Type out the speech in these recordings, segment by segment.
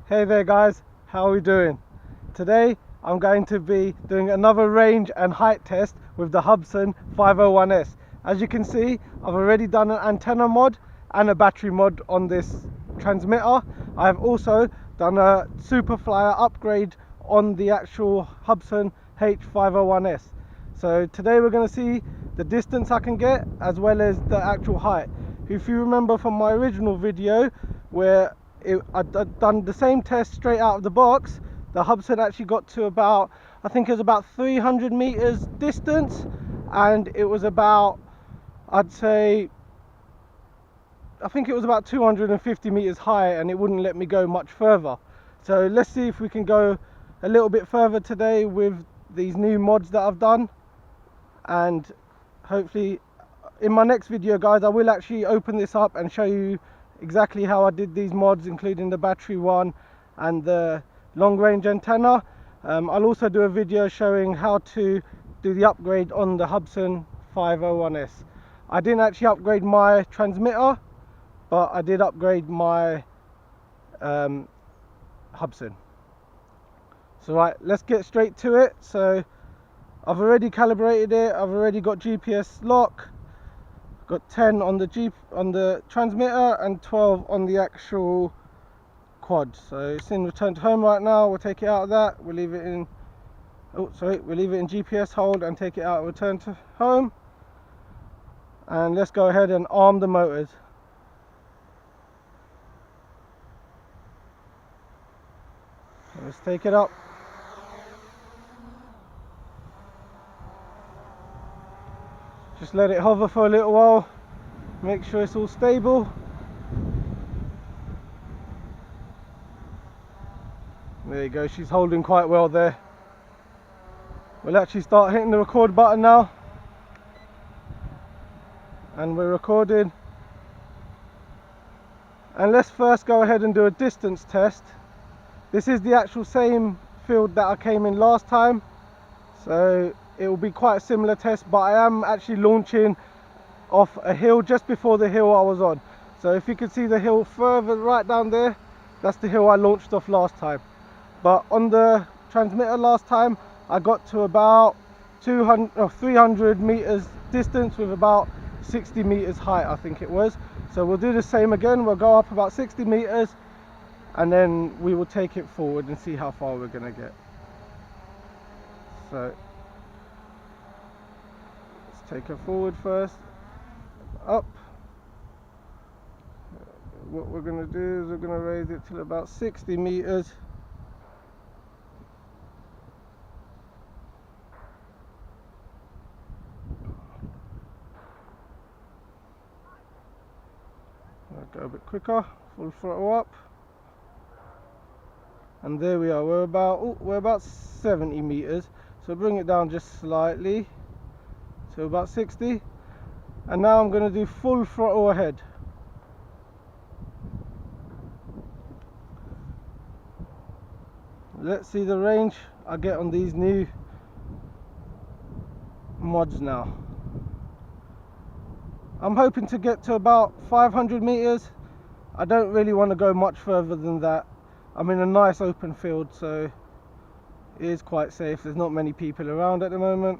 Hey there guys, how are we doing? Today I'm going to be doing another range and height test with the Hubsan 501S. As you can see, I've already done an antenna mod and a battery mod on this transmitter. I have also done a Superflyer upgrade on the actual Hubsan H501S. So today we're going to see the distance I can get as well as the actual height. If you remember from my original video where I'd done the same test straight out of the box, the Hubsan actually got to about, I think it was about 300 meters distance, and it was about, I'd say, I think it was about 250 meters high, and it wouldn't let me go much further. So let's see if we can go a little bit further today with these new mods that I've done. And hopefully in my next video guys, I will actually open this up and show you exactly how I did these mods, including the battery one and the long range antenna. I'll also do a video showing how to do the upgrade on the Hubsan 501S. I didn't actually upgrade my transmitter, but I did upgrade my Hubsan. So right, let's get straight to it. So I've already calibrated it, I've already got GPS lock, got 10 on the transmitter and 12 on the actual quad. So it's in return to home right now. We'll take it out of that, we'll leave it in, we'll leave it in GPS hold and take it out, return to home. And let's go ahead and arm the motors. So let's take it up. Just let it hover for a little while, make sure it's all stable. There you go, she's holding quite well there. We'll actually start hitting the record button now. And we're recording. And let's first go ahead and do a distance test. This is the actual same field that I came in last time, so it will be quite a similar test, but I am actually launching off a hill just before the hill I was on. So if you can see the hill further right down there, that's the hill I launched off last time. But on the transmitter last time, I got to about 300 meters distance with about 60 meters height, I think it was. So we'll do the same again. We'll go up about 60 meters and then we will take it forward and see how far we're going to get. So let's take her forward first, up. What we're going to do is we're going to raise it till about 60 meters. I'll go a bit quicker, full throttle up. And there we are, we're about 70 meters. So bring it down just slightly to about 60. And now I'm going to do full throttle ahead. Let's see the range I get on these new mods now. I'm hoping to get to about 500 meters. I don't really want to go much further than that. I'm in a nice open field, so it is quite safe. There's not many people around at the moment.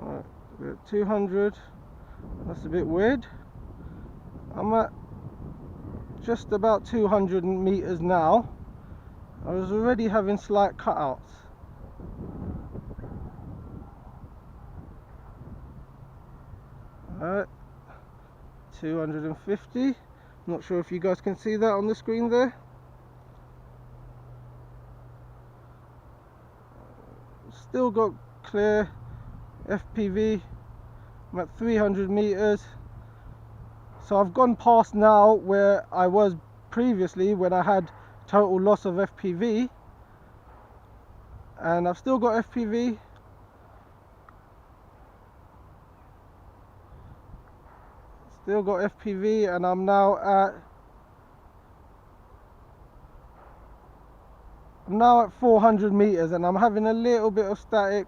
Alright, we're at 200. That's a bit weird. I'm at just about 200 meters now. I was already having slight cutouts. Alright, 250. Not sure if you guys can see that on the screen there. Still got clear FPV. I'm at 300 meters. So I've gone past now where I was previously when I had total loss of FPV, and I've still got FPV. Still got FPV, and I'm now at I'm now at 400 meters and I'm having a little bit of static.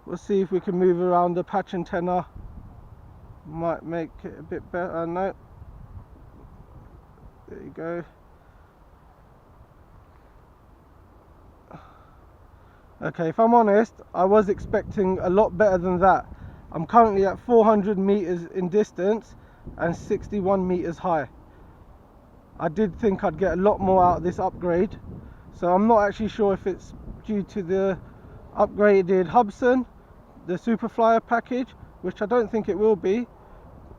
We'll see if we can move around the patch antenna. Might make it a bit better. No, there you go. Okay, if I'm honest, I was expecting a lot better than that. I'm currently at 400 meters in distance and 61 meters high. I did think I'd get a lot more out of this upgrade, so I'm not actually sure if it's due to the upgraded Hubsan, the Superflyer package, which I don't think it will be,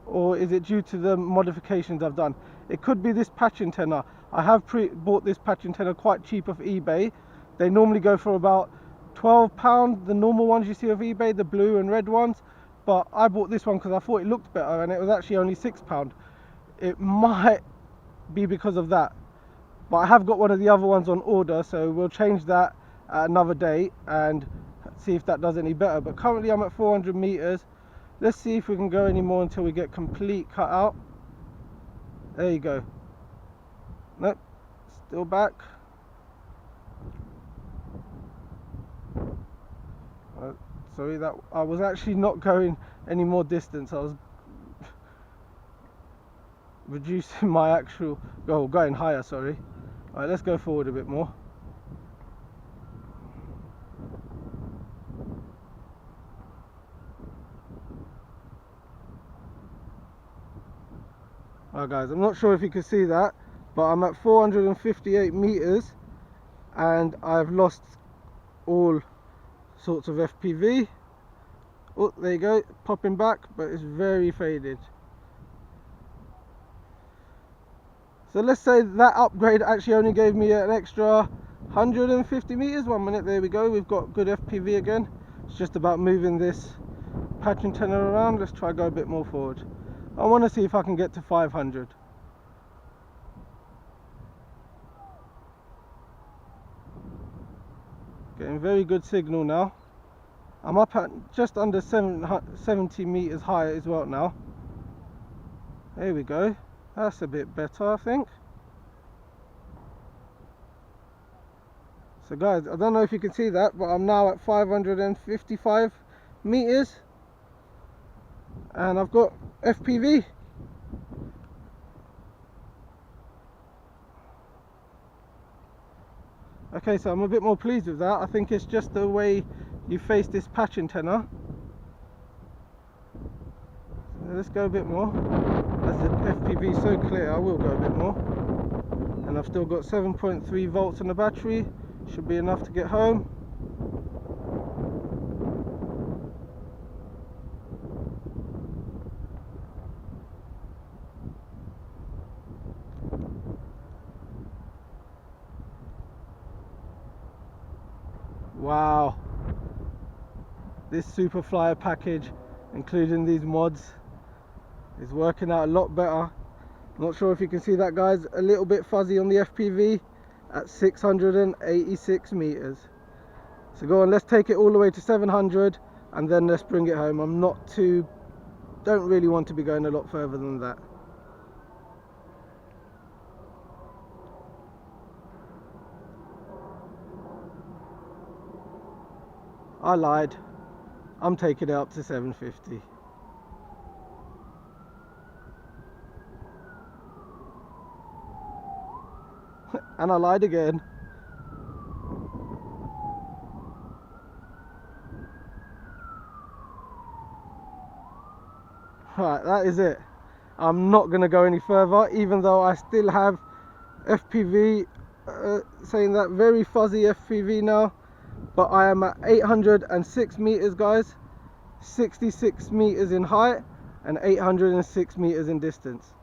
or is it due to the modifications I've done. It could be this patch antenna. I have bought this patch antenna quite cheap off eBay. They normally go for about £12, the normal ones you see off eBay, the blue and red ones, but I bought this one because I thought it looked better and it was actually only £6. It might be because of that, but I have got one of the other ones on order, so we'll change that at another day and see if that does any better. But currently I'm at 400 meters. Let's see if we can go any more until we get complete cut out. There you go. Nope, still back. Sorry, that I was actually not going any more distance. I was reducing my actual goal, going higher, sorry. Alright, let's go forward a bit more. Alright guys, I'm not sure if you can see that, but I'm at 458 meters and I've lost all sorts of FPV. Oh, there you go, popping back, but it's very faded. So let's say that upgrade actually only gave me an extra 150 meters. 1 minute, there we go, we've got good FPV again. It's just about moving this patch antenna around. Let's try go a bit more forward. I want to see if I can get to 500. Getting very good signal now. I'm up at just under 70 meters high as well now. There we go. That's a bit better, I think. So guys, I don't know if you can see that, but I'm now at 555 meters and I've got FPV. Okay, so I'm a bit more pleased with that. I think it's just the way you face this patch antenna. So let's go a bit more. As the FPV is so clear, I will go a bit more. And I've still got 7.3 volts in the battery. Should be enough to get home. Wow, this Superflyer package, including these mods, is working out a lot better. Not sure if you can see that, guys, a little bit fuzzy on the FPV at 686 meters. So go on, let's take it all the way to 700 and then let's bring it home. Don't really want to be going a lot further than that. I lied. I'm taking it up to 750. And I lied again. Right, that is it. I'm not going to go any further, even though I still have FPV, saying that very fuzzy FPV now. But I am at 806 meters, guys, 66 meters in height and 806 meters in distance.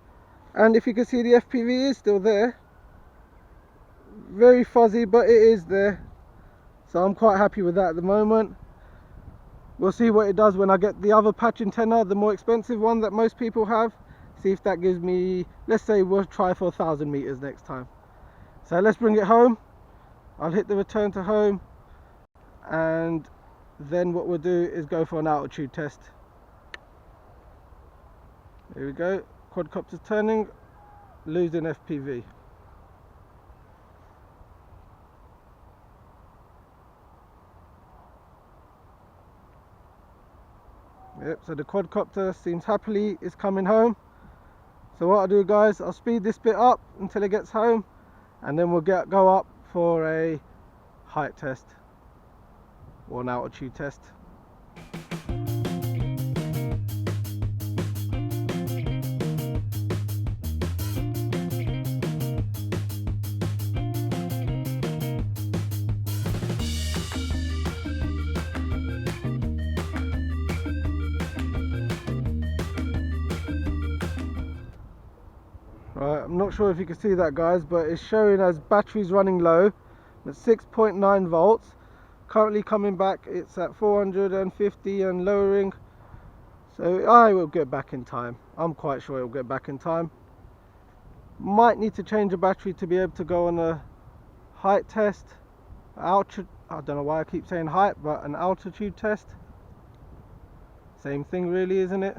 And if you can see, the FPV is still there. Very fuzzy, but it is there. So I'm quite happy with that at the moment. We'll see what it does when I get the other patch antenna, the more expensive one that most people have. See if that gives me, let's say we'll try for 1,000 meters next time. So let's bring it home. I'll hit the return to home. And then what we'll do is go for an altitude test. There we go, quadcopter's turning, losing FPV. Yep, so the quadcopter seems happily is coming home. So what I'll do, guys, I'll speed this bit up until it gets home, and then we'll go up for a height test or an altitude test. Right, I'm not sure if you can see that, guys, but it's showing as batteries running low at 6.9 volts. Currently coming back, it's at 450 and lowering. So I will get back in time. I'm quite sure it will get back in time. Might need to change the battery to be able to go on a height test. I don't know why I keep saying height, but an altitude test. Same thing really, isn't it?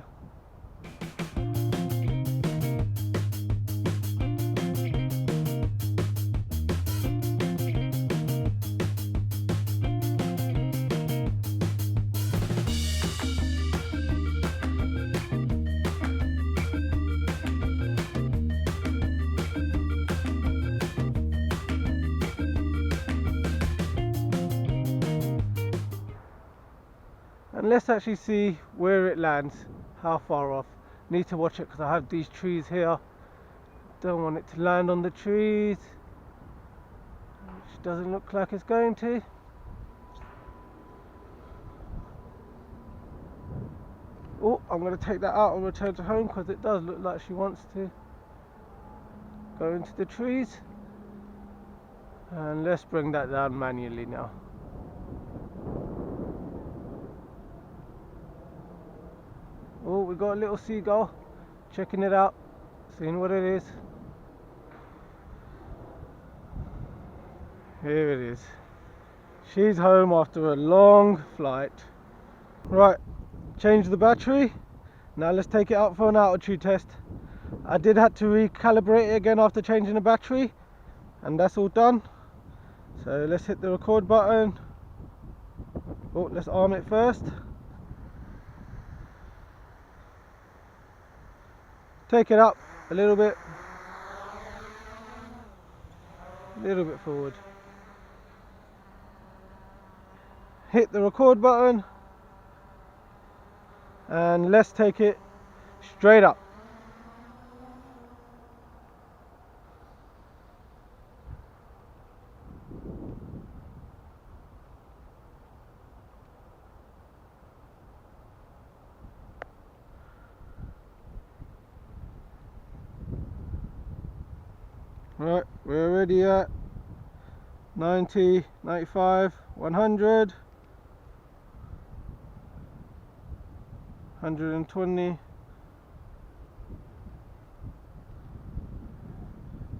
And let's actually see where it lands, how far off. Need to watch it because I have these trees here. Don't want it to land on the trees, which doesn't look like it's going to. Oh, I'm going to take that out and return to home because it does look like she wants to go into the trees. And let's bring that down manually now. Oh, we got a little seagull, checking it out, seeing what it is. Here it is. She's home after a long flight. Right, change the battery. Now let's take it out for an altitude test. I did have to recalibrate it again after changing the battery, and that's all done. So let's hit the record button. Oh, let's arm it first. Take it up a little bit forward. Hit the record button, and let's take it straight up. Right, we're already at 90, 95, 100, 120,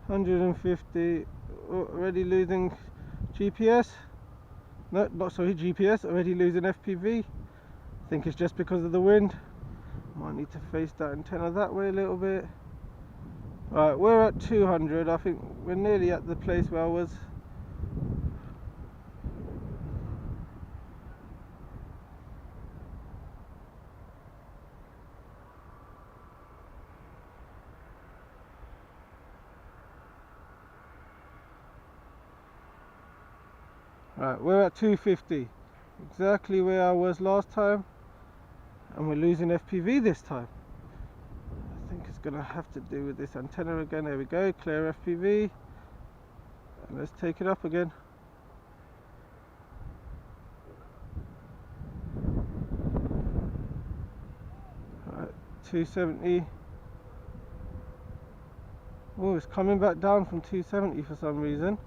150. Oh, already losing GPS. No, not sorry, GPS. Already losing FPV. I think it's just because of the wind. Might need to face that antenna that way a little bit. Right, we're at 200. I think we're nearly at the place where I was. Right, we're at 250. Exactly where I was last time. And we're losing FPV this time. I think it's going to have to do with this antenna again. There we go, clear FPV. And let's take it up again. Right, 270. Oh, it's coming back down from 270 for some reason.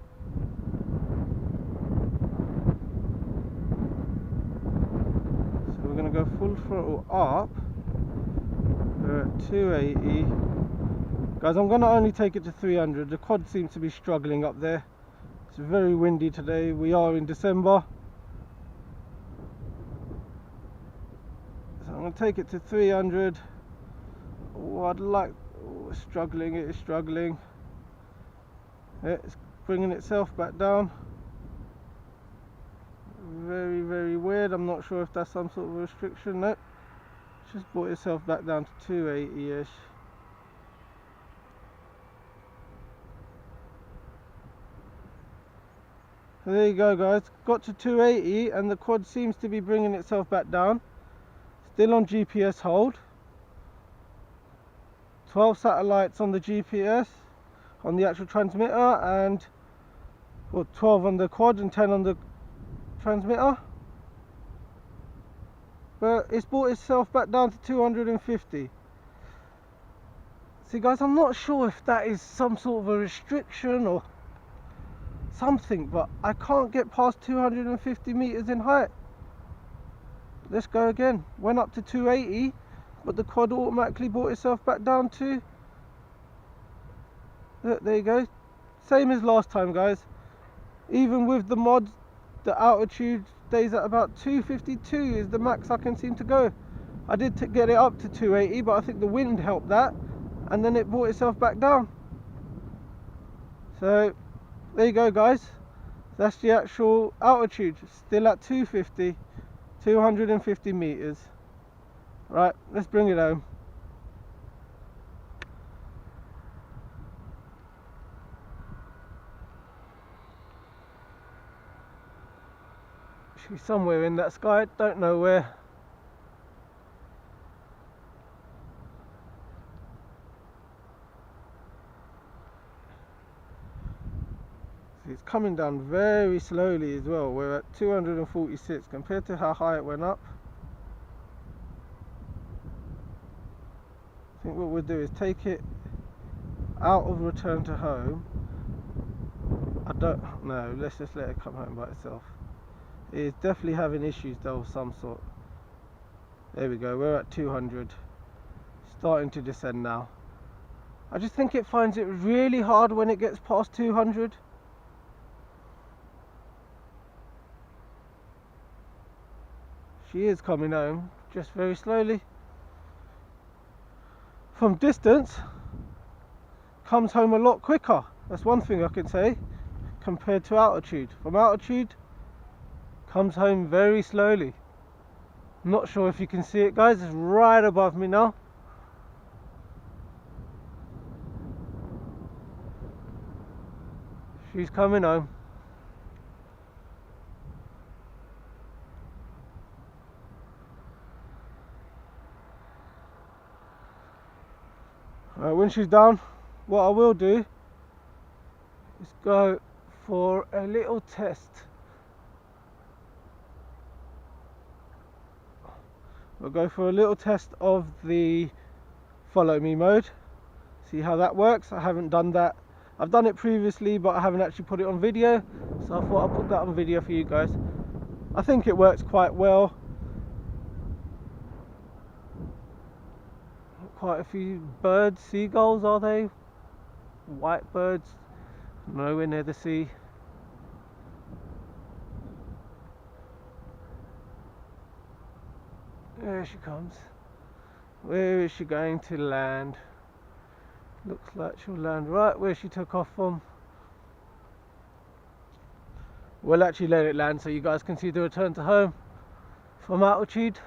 So we're going to go full throttle up. We're at 280. Guys, I'm going to only take it to 300. The quad seems to be struggling up there. It's very windy today. We are in December. So I'm going to take it to 300. Oh, I'd like... Oh, it's struggling. It is struggling. Yeah, it's bringing itself back down. Very, very weird. I'm not sure if that's some sort of restriction. No. Just brought itself back down to 280-ish. So there you go, guys. Got to 280 and the quad seems to be bringing itself back down. Still on GPS hold. 12 satellites on the GPS, on the actual transmitter, and well, 12 on the quad and 10 on the transmitter. But it's brought itself back down to 250. See guys, I'm not sure if that is some sort of a restriction or something, but I can't get past 250 meters in height. Let's go again. Went up to 280, but the quad automatically brought itself back down to, look, there you go, same as last time, guys. Even with the mods, the altitude stays at about 252 is the max I can seem to go. I did get it up to 280, but I think the wind helped that, and then it brought itself back down. So there you go, guys. That's the actual altitude, still at 250, 250 meters. Right, let's bring it home. Should be somewhere in that sky, don't know where. See, it's coming down very slowly as well. We're at 246 compared to how high it went up. I think what we'll do is take it out of return to home. I don't know, let's just let it come home by itself. It is definitely having issues though of some sort. There we go, we're at 200. Starting to descend now. I just think it finds it really hard when it gets past 200. She is coming home, just very slowly. From distance, comes home a lot quicker. That's one thing I can say, compared to altitude. From altitude, comes home very slowly. I'm not sure if you can see it, guys. It's right above me now. She's coming home. When she's down, what I will do is go for a little test. We'll go for a little test of the follow me mode, see how that works. I haven't done that. I've done it previously, but I haven't actually put it on video, so I thought I'll put that on video for you guys. I think it works quite well. Quite a few birds, seagulls are they? White birds, nowhere near the sea. There she comes. Where is she going to land? Looks like she'll land right where she took off from. We'll actually let it land so you guys can see the return to home from altitude.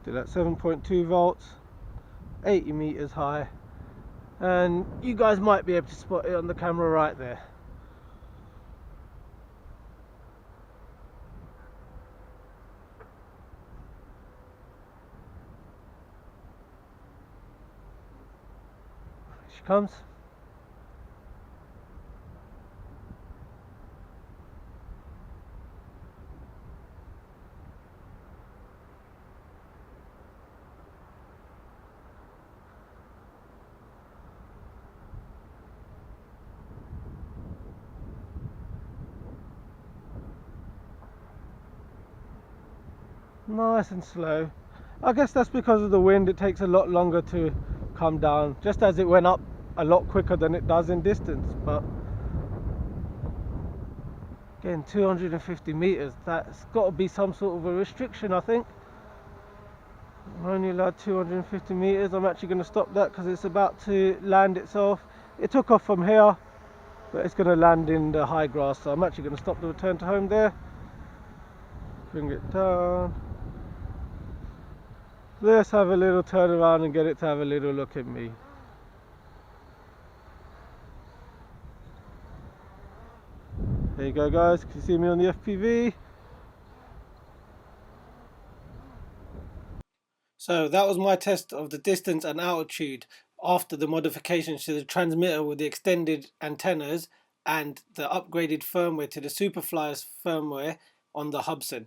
Still at 7.2 volts, 80 meters high, and you guys might be able to spot it on the camera right there. Here she comes. Nice and slow. I guess that's because of the wind. It takes a lot longer to come down, just as it went up a lot quicker than it does in distance. But again, 250 meters, that's got to be some sort of a restriction. I think I'm only allowed 250 meters. I'm actually going to stop that because it's about to land itself. It took off from here, but it's going to land in the high grass, so I'm actually going to stop the return to home there. Bring it down. Let's have a little turn around and get it to have a little look at me. There you go guys, can you see me on the FPV? So that was my test of the distance and altitude after the modifications to the transmitter with the extended antennas and the upgraded firmware to the Superflyers firmware on the Hubsan.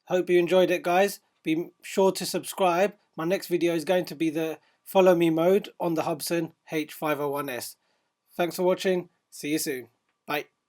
Hope you enjoyed it guys. Be sure to subscribe. My next video is going to be the follow me mode on the Hubsan H501S. Thanks for watching. See you soon. Bye.